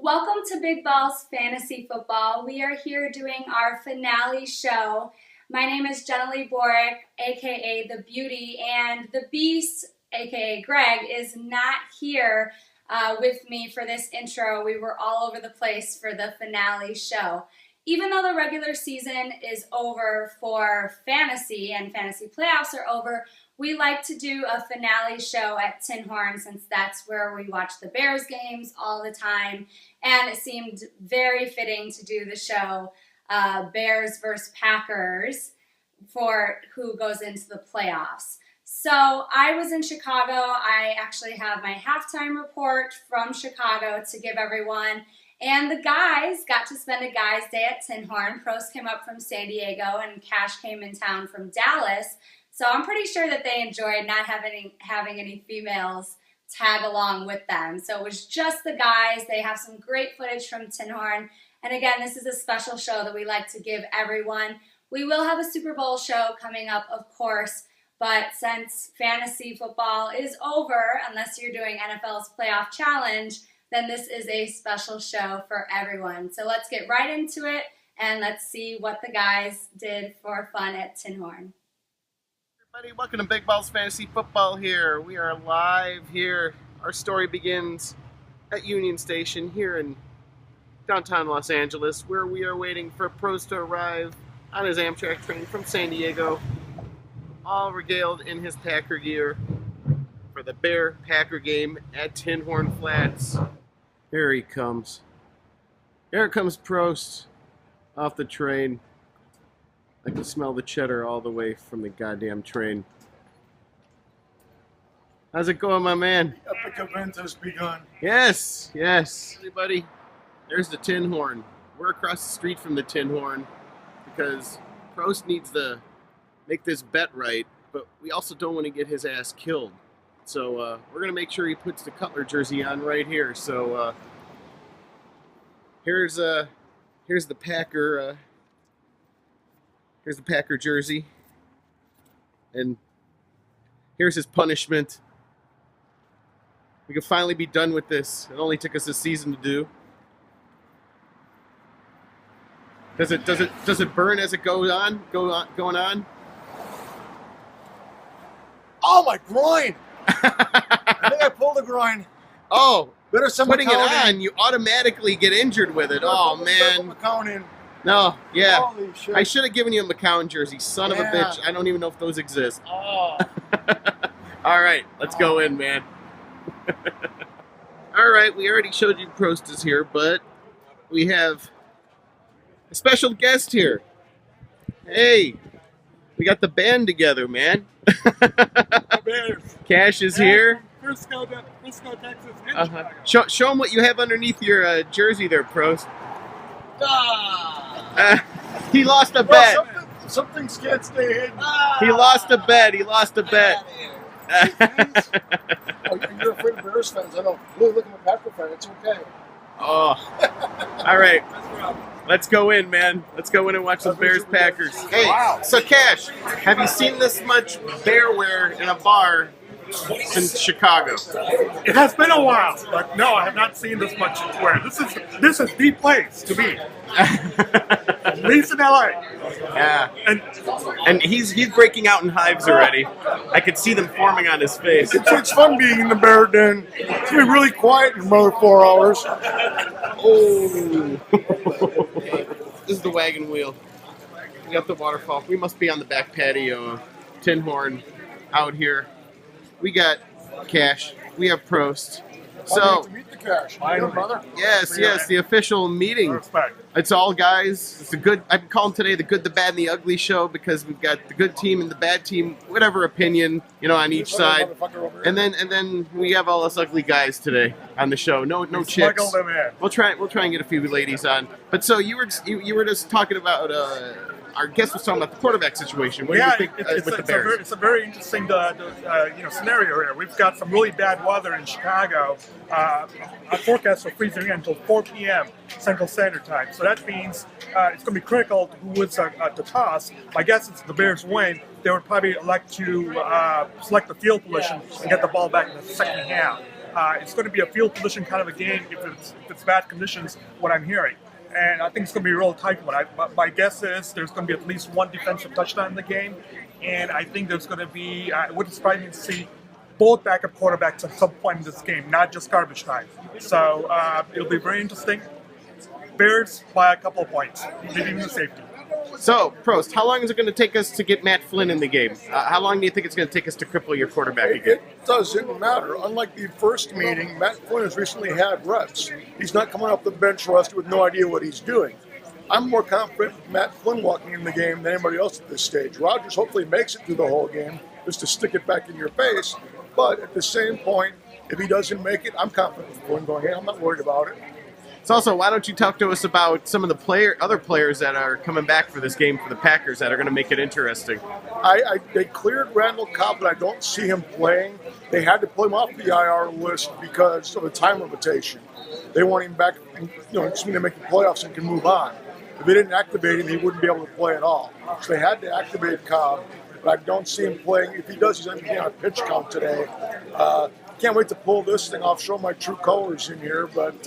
Welcome to Big Balls Fantasy Football. We are here doing our finale show. My name is Jenilee Borek, aka The Beauty, and the Beast, aka Greg, is not here with me for this intro. We were all over the place for the finale show. Even though the regular season is over for fantasy and fantasy playoffs are over, we like to do a finale show at TINHORN since that's where we watch the Bears games all the time. And it seemed very fitting to do the show Bears versus Packers for who goes into the playoffs. So I was in Chicago. I actually have my halftime report from Chicago to give everyone. And the guys got to spend a guys' day at TINHORN. Prost came up from San Diego and Kash came in town from Dallas. So I'm pretty sure that they enjoyed not having any females tag along with them. So it was just the guys. They have some great footage from TINHORN. And again, this is a special show that we like to give everyone. We will have a Super Bowl show coming up, of course. But since fantasy football is over, unless you're doing NFL's Playoff Challenge, then this is a special show for everyone. So let's get right into it and let's see what the guys did for fun at TINHORN. Everybody, welcome to Big Balls Fantasy Football here. We are live here. Our story begins at Union Station here in downtown Los Angeles, where we are waiting for Prost to arrive on his Amtrak train from San Diego, all regaled in his Packer gear for the Bear Packer game at TINHORN Flats. Here he comes. Here comes Prost off the train. I can smell the cheddar all the way from the goddamn train. How's it going, my man? The epic event has begun. Yes, yes. Everybody, there's the TINHORN. We're across the street from the TINHORN because Prost needs to make this bet right, but we also don't want to get his ass killed. So we're going to make sure he puts the Cutler jersey on right here. So here's the Packer... Here's the Packer jersey, and here's his punishment. We can finally be done with this. It only took us a season to do. Does it burn as it goes on? Going on? Oh, my groin! I think I pulled a groin. Oh, better some putting it McCown on, you automatically get injured with it. Oh man. McCown in. No, yeah. Holy shit. I should have given you a McCown jersey, son of a bitch. I don't even know if those exist. Oh. All right, let's go in, man. All right, we already showed you Prost is here, but we have a special guest here. Hey, we got the band together, man. Kash is here. Frisco, Texas. Show them what you have underneath your jersey there, Prost. He lost a bet. Well, some things can't stay hidden. He lost a bet. Oh, you're afraid of Bears fans. I know. Look, I'm a Packer fan. It's okay. Oh. All right. Let's go in, man. Let's go in and watch some Bears Packers. Hey, so Kash, have you seen this much bear wear in a bar since Chicago? It has been a while, but no, I have not seen this much wear. This is the place to be. At least in LA. Yeah. And he's breaking out in hives already. I could see them forming on his face. It's fun being in the bear den. It's gonna be really quiet in another 4 hours. Oh. This is the wagon wheel. We got the waterfall. We must be on the back patio. TINHORN out here. We got Kash. We have Prost. So, to meet the Kash. Brother. yes, the official meeting. Respect. It's all guys. It's a good. I'm calling today the good, the bad, and the ugly show because we've got the good team and the bad team, whatever opinion on each side. And then we have all us ugly guys today on the show. No chicks. Them in. We'll try and get a few ladies on. But so you were just talking about. Our guest was talking about the quarterback situation. What do you think with the Bears? It's a very interesting scenario here. We've got some really bad weather in Chicago. Our forecasts are freezing in until 4 p.m. Central Standard Time. So that means it's going to be critical to who wins the toss. My guess is the Bears win. They would probably elect to select the field position and get the ball back in the second half. It's going to be a field position kind of a game if it's bad conditions, what I'm hearing. And I think it's going to be a real tight one. My guess is there's going to be at least one defensive touchdown in the game. And I think there's going to be, it wouldn't surprise me to see both backup quarterbacks at some point in this game, not just garbage time. So it'll be very interesting. Bears by a couple of points, maybe even the safety. So, Prost, how long is it going to take us to get Matt Flynn in the game? How long do you think it's going to take us to cripple your quarterback again? It doesn't matter. Unlike the first meeting, Matt Flynn has recently had reps. He's not coming off the bench rusty with no idea what he's doing. I'm more confident with Matt Flynn walking in the game than anybody else at this stage. Rodgers hopefully makes it through the whole game just to stick it back in your face. But at the same point, if he doesn't make it, I'm confident with Flynn going, hey, I'm not worried about it. So also, why don't you talk to us about some of the other players that are coming back for this game for the Packers that are going to make it interesting? They cleared Randall Cobb, but I don't see him playing. They had to pull him off the IR list because of the time limitation. They want him back, assuming they make the playoffs and can move on. If they didn't activate him, he wouldn't be able to play at all. So they had to activate Cobb, but I don't see him playing. If he does, he's going to be on a pitch count today. Can't wait to pull this thing off, show my true colors in here, but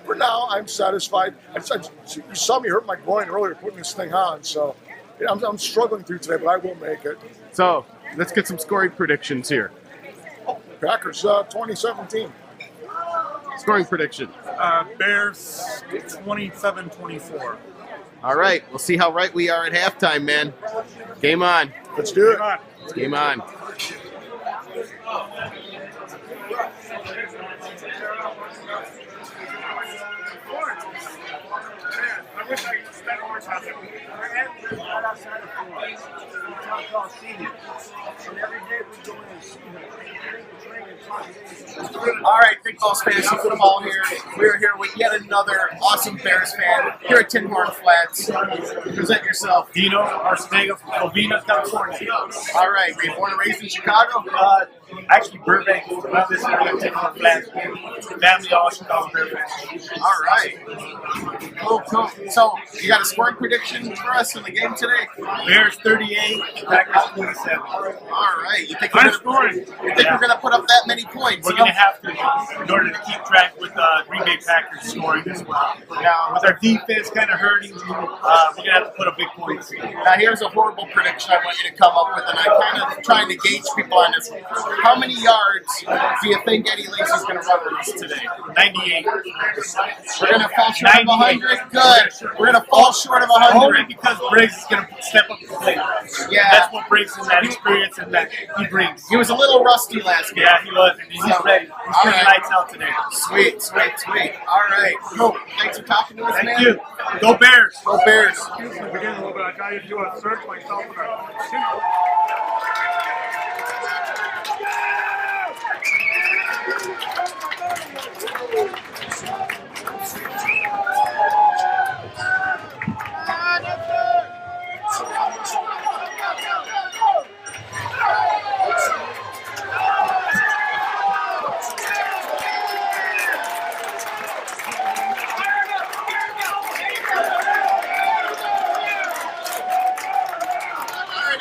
for now, I'm satisfied. You saw me hurt my groin earlier putting this thing on, so I'm struggling through today, but I will make it. So let's get some scoring predictions here. Packers 2017. Scoring prediction. Bears 27-24. All right, we'll see how right we are at halftime, man. Game on. Let's do it. It's game on. I wish I could spend more time there. We're right outside of Florence. We talk about seniors. And every day we go in and see them. All right, Big Balls Fantasy Football here. We're here with yet another awesome Bears fan here at TINHORN Flats. Present yourself. Dino Arcega from Covina, California. All right, were you born and raised in Chicago? Actually, BURBANK, around this area, TINHORN Flats. Family, all Chicago Bears fans. All right. Cool. So, you got a scoring prediction for us in the game today? Bears 38, Packers 27. All right. You think I'm scoring. we're going to put up that many points? We're going to have to in order to keep track with Green Bay Packers scoring as well. Now, with our defense kind of hurting, we're going to have to put up big points. Now, here's a horrible prediction I want you to come up with, and I'm kind of trying to gauge people on this. How many yards do you think Eddie Lacy's going to run with us today? 98. We're going to fall short of 100? Good. We're going to fall short of 100. Only because Briggs is going to step up the plate. Yeah. That's what Briggs and that experience and that he brings. He was a little rusty last game. Yeah, he was. And he's ready. He's All getting right. lights out today. Sweet. All right. Cool. Thanks for talking to us, man. Thank you. Go Bears. Go Bears. Excuse me, begin a little bit. I got to do a search myself.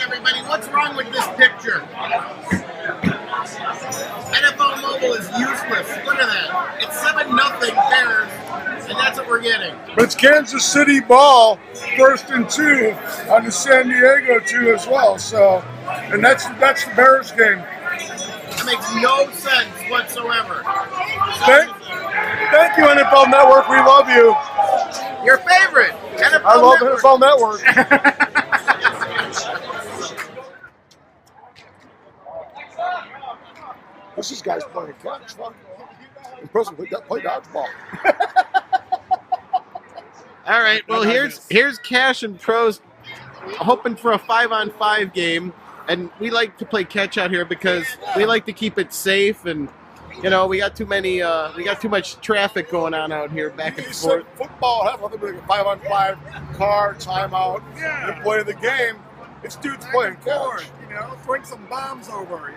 Everybody, what's wrong with this picture? NFL Mobile is useless. Look at that. It's 7-0 Bears, and that's what we're getting. But it's Kansas City ball, 1st and 2 on the San Diego 2 as well. So, and that's the Bears game. That makes no sense whatsoever. Thank you, NFL Network. We love you. Your favorite, NFL I love Network. NFL Network. This is guys playing catch. Fuck. Impressive. Play dodgeball. All right. Well, here's Kash and Prost hoping for a 5-on-5 game, and we like to play catch out here because we like to keep it safe, and we got too much traffic going on out here back and forth. Football have nothing but a 5-on-5 car timeout. Yeah. And play the game. It's dudes playing catch. Throwing some bombs over,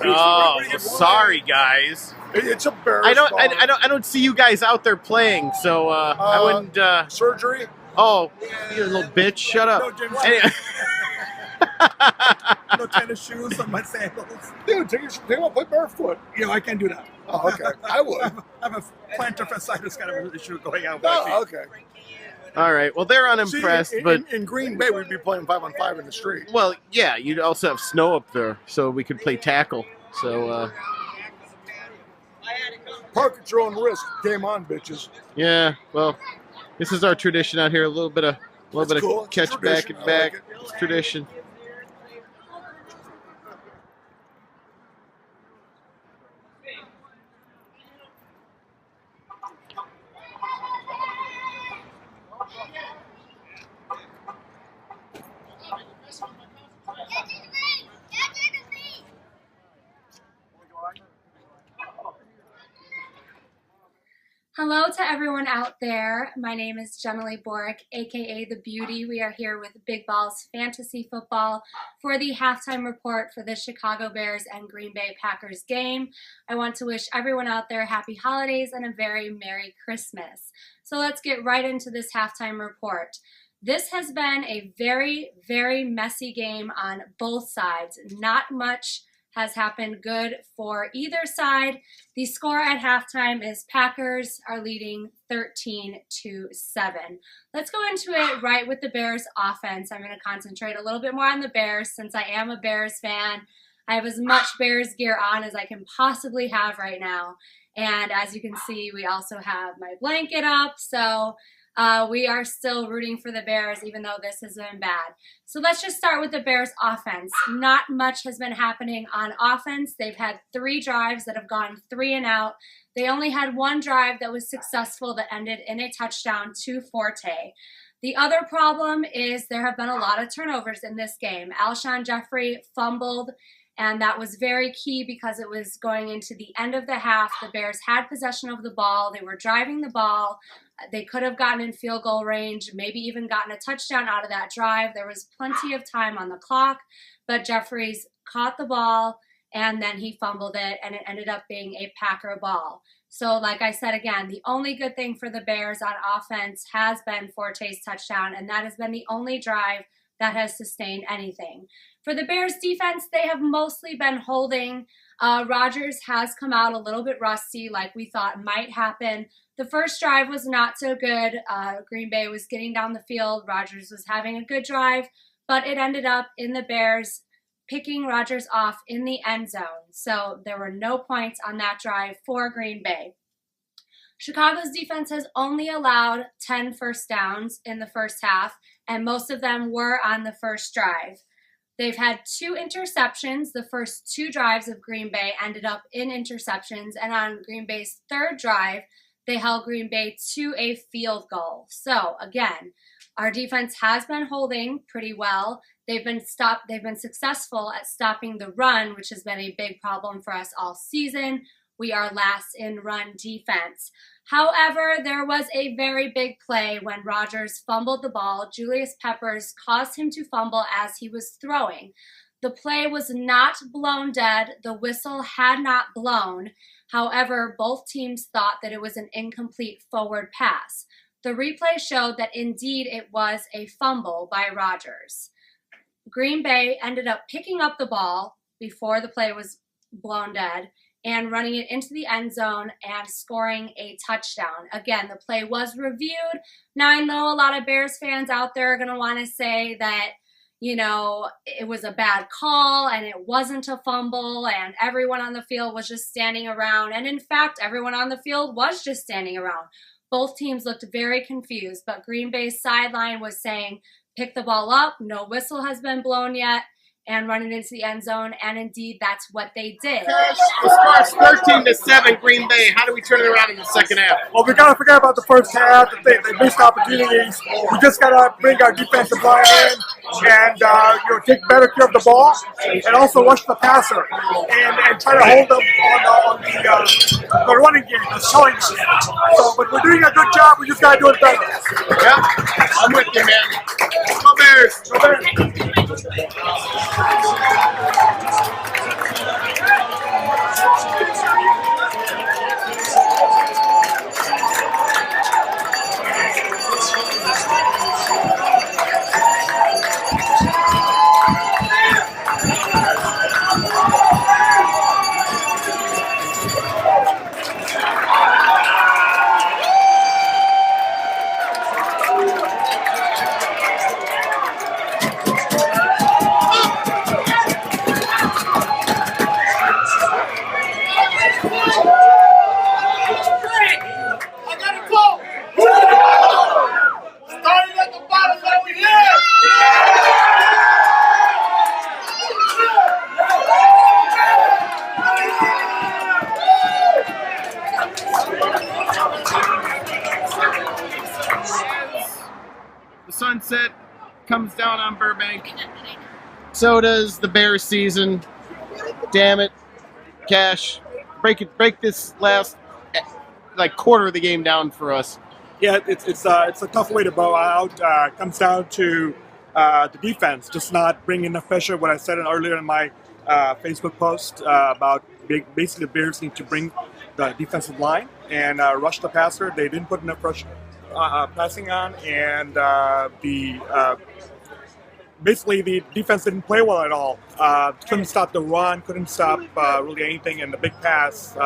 Oh, sorry, guys. It's a Bears. I don't see you guys out there playing, so I wouldn't. Surgery. Oh, you little bitch! Shut up. No, Jim. Anyway. No, tennis shoes on my sandals. Dude, take them out, play barefoot. I can't do that. Oh, okay. I would. I have a plantar fasciitis kind of issue going on. Oh, okay. All right. Well, they're unimpressed, but in Green Bay, we'd be playing 5-on-5 in the street. well, yeah, you'd also have snow up there, so we could play tackle. So, Park at your own risk. Game on, bitches. yeah. Well, this is our tradition out here. A little bit of cool. It's catch back tradition. and I back. like it. It's tradition. Hello to everyone out there. My name is Jenilee Borek, aka The Beauty. We are here with Big Balls Fantasy Football for the halftime report for the Chicago Bears and Green Bay Packers game. I want to wish everyone out there happy holidays and a very Merry Christmas. So let's get right into this halftime report. This has been a very, very messy game on both sides. Not much has happened good for either side. The score at halftime is Packers are leading 13-7. Let's go into it right with the Bears offense. I'm going to concentrate a little bit more on the Bears since I am a Bears fan. I have as much Bears gear on as I can possibly have right now. And as you can see, we also have my blanket up. So we are still rooting for the Bears, even though this has been bad. So let's just start with the Bears offense. Not much has been happening on offense. They've had 3 drives that have gone 3 and out. They only had 1 drive that was successful that ended in a touchdown to Forte. The other problem is there have been a lot of turnovers in this game. Alshon Jeffrey fumbled, and that was very key because it was going into the end of the half. The Bears had possession of the ball. They were driving the ball. They could have gotten in field goal range, maybe even gotten a touchdown out of that drive. There was plenty of time on the clock, but Jeffries caught the ball, and then he fumbled it, and it ended up being a Packer ball. So like I said again, the only good thing for the Bears on offense has been Forte's touchdown, and that has been the only drive that has sustained anything. For the Bears defense, they have mostly been holding. Rodgers has come out a little bit rusty, like we thought might happen. The first drive was not so good. Green Bay was getting down the field. Rodgers was having a good drive, but it ended up in the Bears picking Rodgers off in the end zone. So there were no points on that drive for Green Bay. Chicago's defense has only allowed 10 first downs in the first half, and most of them were on the first drive. They've had 2 interceptions. The first 2 drives of Green Bay ended up in interceptions, and on Green Bay's 3rd drive, they held Green Bay to a field goal. So again, our defense has been holding pretty well. They've been successful at stopping the run, which has been a big problem for us all season. We are last in run defense. However, there was a very big play when Rodgers fumbled the ball. Julius Peppers caused him to fumble as he was throwing. The play was not blown dead. The whistle had not blown. However, both teams thought that it was an incomplete forward pass. The replay showed that indeed it was a fumble by Rodgers. Green Bay ended up picking up the ball before the play was blown dead and running it into the end zone and scoring a touchdown. Again, the play was reviewed. Now, I know a lot of Bears fans out there are going to want to say that, you know, it was a bad call and it wasn't a fumble and everyone on the field was just standing around. And in fact, everyone on the field was just standing around. Both teams looked very confused, but Green Bay's sideline was saying, pick the ball up, no whistle has been blown yet, and run it into the end zone, and indeed, that's what they did. The score's 13-7 Green Bay. How do we turn it around in the second half? Well, we got to forget about the first half. They missed opportunities. We just got to bring our defensive line in and take better care of the ball and also rush the passer and try to hold them on the running game, the showing us. So, but we're doing a good job. We just got to do it better. Yep, I'm with you, man. Go Bears. Go Bears. So does the Bears season. Damn it, Kash. Break this last quarter of the game down for us. Yeah, it's a tough way to bow out. Comes down to the defense, just not bringing enough pressure. What I said earlier in my Facebook post about basically the Bears need to bring the defensive line and rush the passer. They didn't put enough pressure passing on, and basically the defense didn't play well at all. Couldn't stop the run, couldn't stop really anything, and the big pass.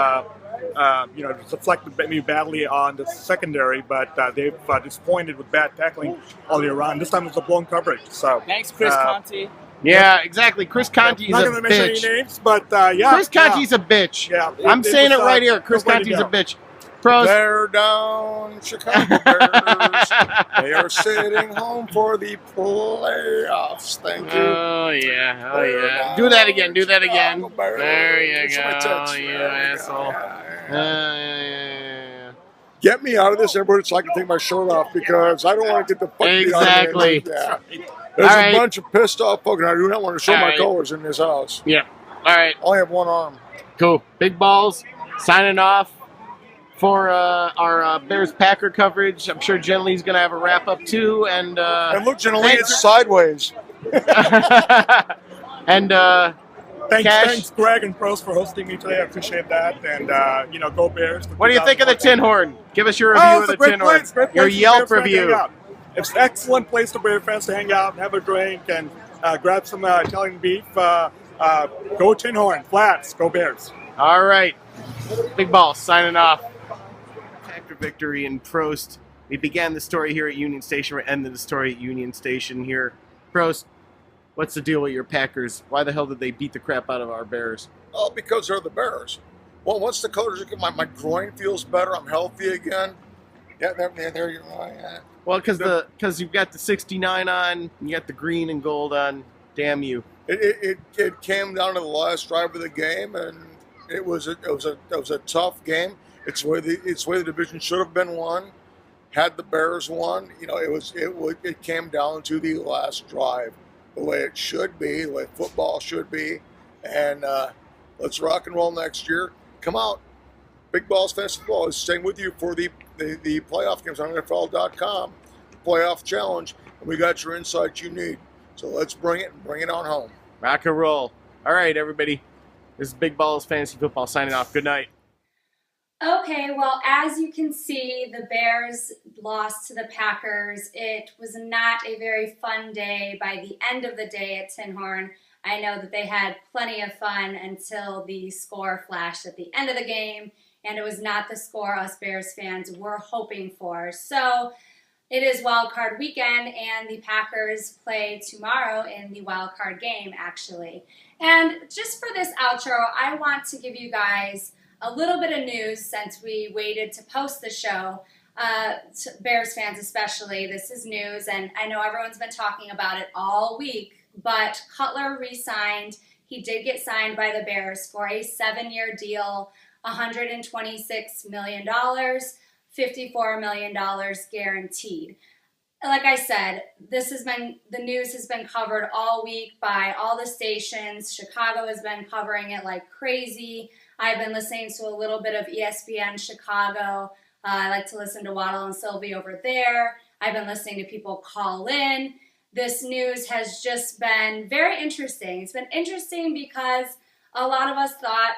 Deflected maybe badly on the secondary, but they've disappointed with bad tackling all year round. This time it was a blown coverage. So thanks, Chris Conti. Yeah, exactly. Chris Conti's not a going to mention bitch. any names, but yeah. Chris Conti's a bitch. Yeah, I'm saying it right here. Chris Conti's a bitch. Pros. They're down, Chicago Bears. They are sitting home for the playoffs. Thank you. Oh yeah, oh yeah. Do that again. Do that again. Bears. There you It's my go, touch. you There we asshole. go. Yeah. Get me out of this, everybody, so I can take my shirt off because I don't want to get the fuck beat out of me. Exactly. Yeah. There's All a right. bunch of pissed off folk, and I do not want to show All my right. colors in this house. Yeah. All right. I only have one arm. Cool. Big balls. Signing off for our Bears Packer coverage. I'm sure Jenilee's going to have a wrap up too. And look, Jenilee, it's sideways. and Thanks, Kash. thanks, Greg and Prost, for hosting me today. I appreciate that. And, go Bears. What do you think of the Tin Horn? Give us your review Oh, of it's the a great Tin Horn. place. Great Your place for Yelp Bears fans to hang review. out. It's an excellent place for Bears fans to hang out and have a drink and grab some Italian beef. Go Tin Horn Flats. Go Bears. All right. Big Ball signing off. After victory in Prost. We began the story here at Union Station. We're ending the story at Union Station here. Prost, what's the deal with your Packers? Why the hell did they beat the crap out of our Bears? Oh, because they're the Bears. Well, once the colors get my groin feels better, I'm healthy again. Yeah, there you go. Yeah. Well, because you've got the 69 on, you got the green and gold on. Damn you. It came down to the last drive of the game, and it was a tough game. It's where the division should have been won. Had the Bears won, it came down to the last drive, the way it should be, the way football should be, and let's rock and roll next year. Come out, Big Balls Fantasy Football is staying with you for the playoff games on NFL.com, playoff challenge, and we got your insights you need. So let's bring it on home. Rock and roll. All right, everybody. This is Big Balls Fantasy Football signing off. Good night. Okay, well, as you can see, the Bears lost to the Packers. It was not a very fun day by the end of the day at Tinhorn. I know that they had plenty of fun until the score flashed at the end of the game, and it was not the score us Bears fans were hoping for. So it is Wild Card weekend, and the Packers play tomorrow in the Wild Card game, actually. And just for this outro, I want to give you guys a little bit of news since we waited to post the show. Bears fans especially, this is news, and I know everyone's been talking about it all week, but Cutler re-signed. He did get signed by the Bears for a 7-year deal, $126 million, $54 million guaranteed. Like I said, the news has been covered all week by all the stations. Chicago has been covering it like crazy. I've been listening to a little bit of ESPN Chicago. I like to listen to Waddle and Sylvie over there. I've been listening to people call in. This news has just been very interesting. It's been interesting because a lot of us thought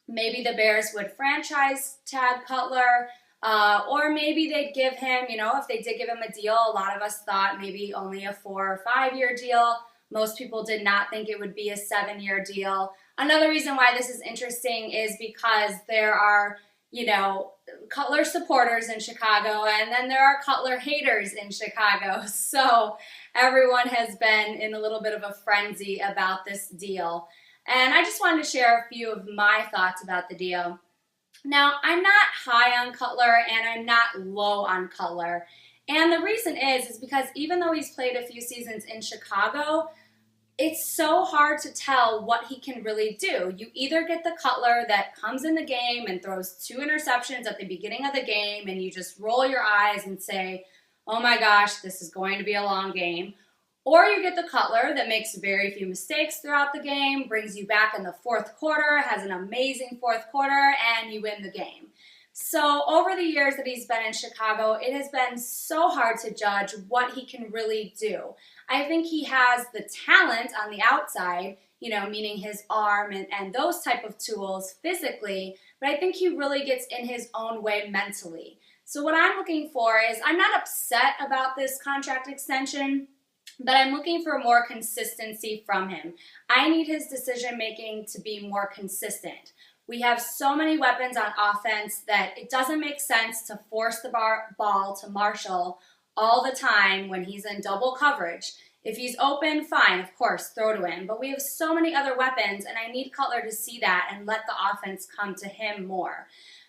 maybe the Bears would franchise tag Cutler, or maybe they'd give him, if they did give him a deal, a lot of us thought maybe only a 4 or 5 year deal. Most people did not think it would be a 7-year deal. Another reason why this is interesting is because there are, Cutler supporters in Chicago, and then there are Cutler haters in Chicago. So everyone has been in a little bit of a frenzy about this deal. And I just wanted to share a few of my thoughts about the deal. Now, I'm not high on Cutler, and I'm not low on Cutler. And the reason is because even though he's played a few seasons in Chicago, it's so hard to tell what he can really do. You either get the Cutler that comes in the game and throws 2 interceptions at the beginning of the game, and you just roll your eyes and say, oh my gosh, this is going to be a long game. Or you get the Cutler that makes very few mistakes throughout the game, brings you back in the fourth quarter, has an amazing fourth quarter, and you win the game. So over the years that he's been in Chicago, it has been so hard to judge what he can really do. I think he has the talent on the outside, you know, meaning his arm and those type of tools physically, but I think he really gets in his own way mentally. So what I'm looking for is, I'm not upset about this contract extension, but I'm looking for more consistency from him. I need his decision making to be more consistent. We have so many weapons on offense that it doesn't make sense to force the ball to Marshall all the time when he's in double coverage. If he's open, fine, of course, throw to him. But we have so many other weapons, and I need Cutler to see that and let the offense come to him more.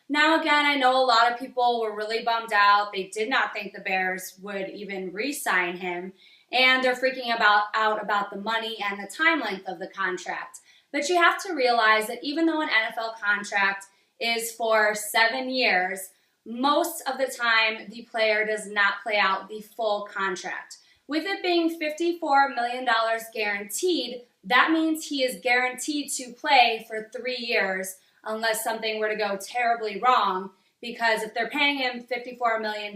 Now, again, I know a lot of people were really bummed out. They did not think the Bears would even re-sign him, and they're freaking out about the money and the time length of the contract. But you have to realize that even though an NFL contract is for 7 years, most of the time the player does not play out the full contract. With it being $54 million guaranteed, that means he is guaranteed to play for 3 years unless something were to go terribly wrong, because if they're paying him $54 million,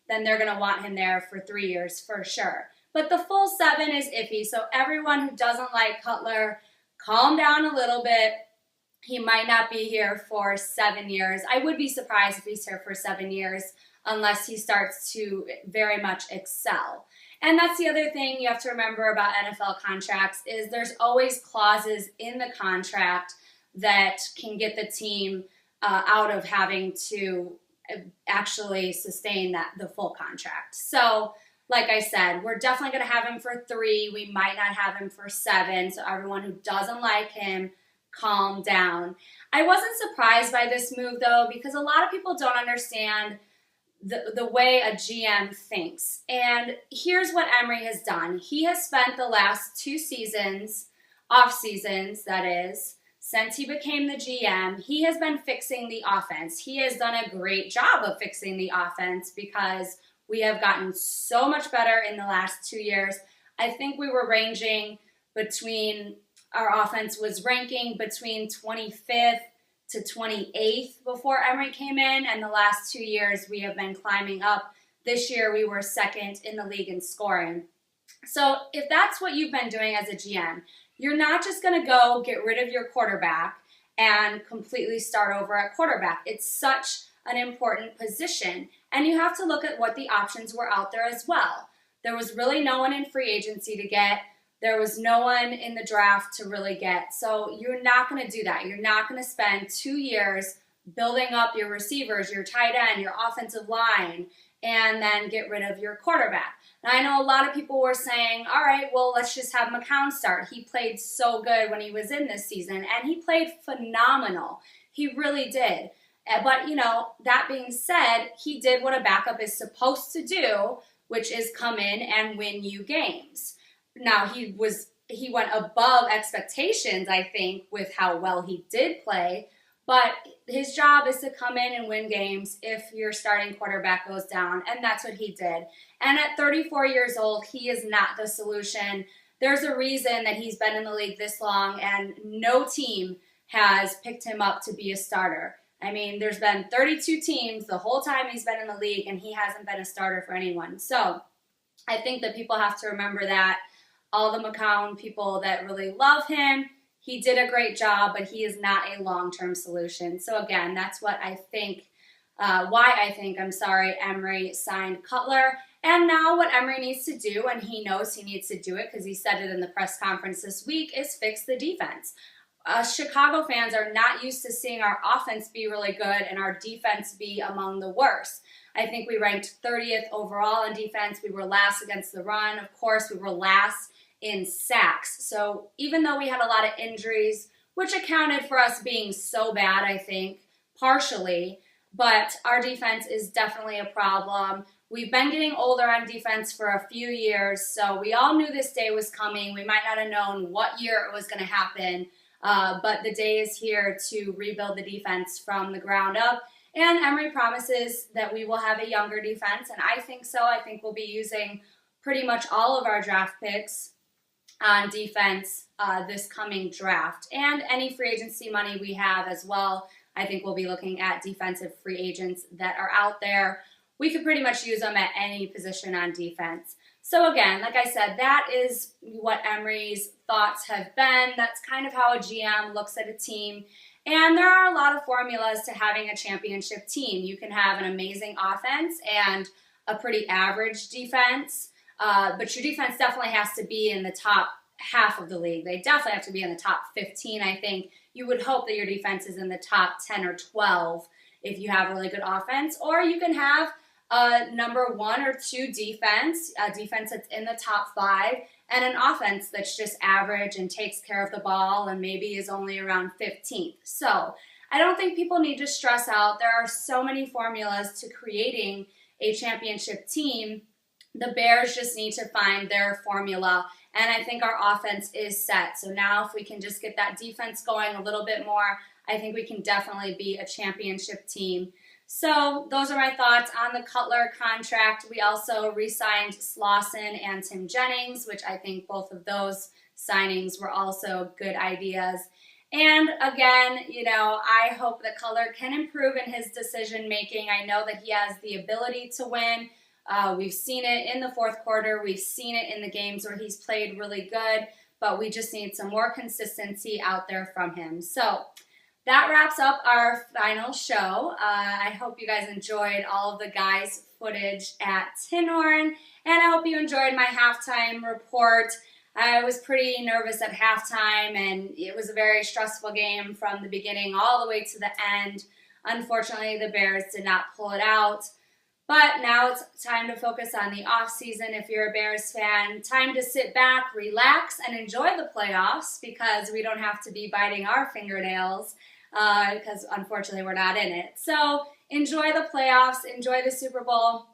then they're going to want him there for 3 years for sure. But the full 7 is iffy, so everyone who doesn't like Cutler, calm down a little bit. He might not be here for 7 years. I would be surprised if he's here for 7 years unless he starts to very much excel. And that's the other thing you have to remember about NFL contracts is there's always clauses in the contract that can get the team out of having to actually sustain the full contract. So like I said, we're definitely going to have him for 3. We might not have him for 7. So everyone who doesn't like him, calm down. I wasn't surprised by this move, though, because a lot of people don't understand the way a GM thinks. And here's what Emery has done. He has spent the last 2 seasons, off seasons, that is, since he became the GM, he has been fixing the offense. He has done a great job of fixing the offense because we have gotten so much better in the last 2 years. I think we were ranging between, our offense was ranking between 25th to 28th before Emery came in, and the last 2 years we have been climbing up. This year we were 2nd in the league in scoring. So if that's what you've been doing as a GM, you're not just going to go get rid of your quarterback and completely start over at quarterback. It's such an important position, and you have to look at what the options were out there as well. There was really no one in free agency to get. There was no one in the draft to really get. So you're not going to do that. You're not going to spend 2 years building up your receivers, your tight end, your offensive line, and then get rid of your quarterback. Now, I know a lot of people were saying, all right, well, let's just have McCown start. He played so good when he was in this season, and he played phenomenal. He really did. But, you know, that being said, he did what a backup is supposed to do, which is come in and win you games. Now, he went above expectations, I think, with how well he did play, but his job is to come in and win games if your starting quarterback goes down, and that's what he did. And at 34 years old, he is not the solution. There's a reason that he's been in the league this long, and no team has picked him up to be a starter. I mean, there's been 32 teams the whole time he's been in the league, and he hasn't been a starter for anyone. So I think that people have to remember that. All the McCown people that really love him, he did a great job, but he is not a long-term solution. So again, that's what I think, Emery signed Cutler. And now what Emery needs to do, and he knows he needs to do it because he said it in the press conference this week, is fix the defense. Chicago fans are not used to seeing our offense be really good and our defense be among the worst. I think we ranked 30th overall in defense. We were last against the run. Of course, we were last in sacks. So even though we had a lot of injuries, which accounted for us being so bad, I think, partially, but our defense is definitely a problem. We've been getting older on defense for a few years, so we all knew this day was coming. We might not have known what year it was going to happen, but the day is here to rebuild the defense from the ground up. And Emery promises that we will have a younger defense, and I think so. I think we'll be using pretty much all of our draft picks on defense this coming draft, and any free agency money we have as well. I think we'll be looking at defensive free agents that are out there. We could pretty much use them at any position on defense. So again, like I said, that is what Emery's thoughts have been. That's kind of how a GM looks at a team. And there are a lot of formulas to having a championship team. You can have an amazing offense and a pretty average defense, but your defense definitely has to be in the top half of the league. They definitely have to be in the top 15, I think. You would hope that your defense is in the top 10 or 12 if you have a really good offense. Or you can have a number 1 or 2 defense, a defense that's in the top 5, and an offense that's just average and takes care of the ball and maybe is only around 15th. So I don't think people need to stress out. There are so many formulas to creating a championship team. The Bears just need to find their formula, and I think our offense is set. So now if we can just get that defense going a little bit more, I think we can definitely be a championship team. So those are my thoughts on the Cutler contract. We also re-signed Slauson and Tim Jennings, which I think both of those signings were also good ideas. And again, you know, I hope that Cutler can improve in his decision making. I know that he has the ability to win. We've seen it in the fourth quarter. We've seen it in the games where he's played really good, but we just need some more consistency out there from him. So that wraps up our final show. I hope you guys enjoyed all of the guys' footage at TINHORN, and I hope you enjoyed my halftime report. I was pretty nervous at halftime, and it was a very stressful game from the beginning all the way to the end. Unfortunately, the Bears did not pull it out. But now it's time to focus on the off-season if you're a Bears fan. Time to sit back, relax, and enjoy the playoffs because we don't have to be biting our fingernails because unfortunately we're not in it. So enjoy the playoffs, enjoy the Super Bowl.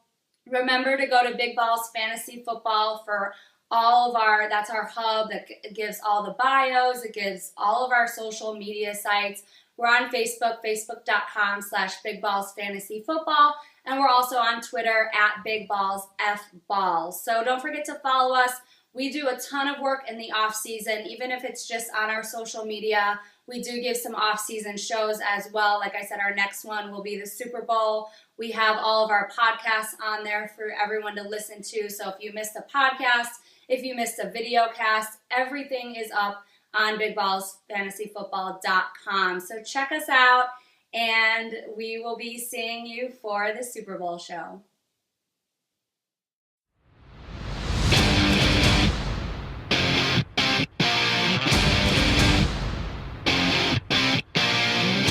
Remember to go to Big Balls Fantasy Football for all of our, that's our hub that gives all the bios, it gives all of our social media sites. We're on Facebook, facebook.com/BigBallsFantasyFootball, and we're also on Twitter at BigBallsFBalls. So don't forget to follow us. We do a ton of work in the off season, even if it's just on our social media. We do give some off-season shows as well. Like I said, our next one will be the Super Bowl. We have all of our podcasts on there for everyone to listen to. So if you missed a podcast, if you missed a video cast, everything is up on BigBallsFantasyFootball.com. So check us out, and we will be seeing you for the Super Bowl show.